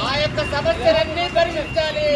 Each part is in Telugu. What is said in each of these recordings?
మా యొక్క సమస్యలన్నీ పరిష్కరించాలి.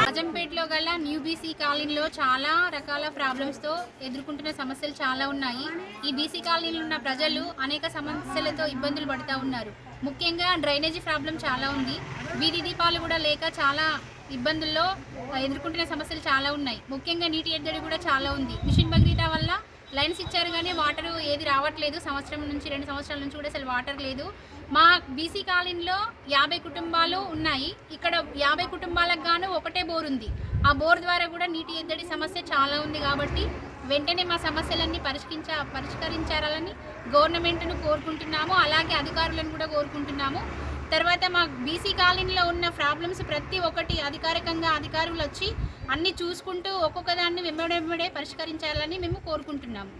రాజంపేటలో గల న్యూ బీసీ కాలనీలో చాలా రకాల ప్రాబ్లమ్స్తో ఎదుర్కొంటున్న సమస్యలు చాలా ఉన్నాయి. ఈ బీసీ కాలనీలో ఉన్న ప్రజలు అనేక సమస్యలతో ఇబ్బందులు పడుతూ ఉన్నారు. ముఖ్యంగా డ్రైనేజీ ప్రాబ్లం చాలా ఉంది. వీధి దీపాలు కూడా లేక చాలా ఇబ్బందుల్లో ఎదుర్కొంటున్న సమస్యలు చాలా ఉన్నాయి. ముఖ్యంగా నీటి ఎద్దడి కూడా చాలా ఉంది. మిషన్ భగీరథ వల్ల లైన్స్ ఇచ్చారు కానీ వాటర్ ఏది రావట్లేదు. సంవత్సరం నుంచి 2 సంవత్సరాల నుంచి కూడా అసలు వాటర్ లేదు. మా బీసీ కాలనీలో 50 కుటుంబాలు ఉన్నాయి. ఇక్కడ 50 కుటుంబాలకు గాను ఒకటే బోర్ ఉంది. ఆ బోర్ ద్వారా కూడా నీటి ఎద్దడి సమస్య చాలా ఉంది. కాబట్టి వెంటనే మా సమస్యలన్నీ పరిష్కరించాలని గవర్నమెంట్ను కోరుకుంటున్నాము. అలాగే అధికారులను కూడా కోరుకుంటున్నాము. తర్వాత మా బీసీ కాలనీలో ఉన్న ప్రాబ్లమ్స్ ప్రతి ఒక్కటి అధికారికంగా అధికారులు వచ్చి అన్నీ చూసుకుంటూ ఒక్కొక్క దాన్ని వెంబడే పరిష్కరించాలని మేము కోరుకుంటున్నాము.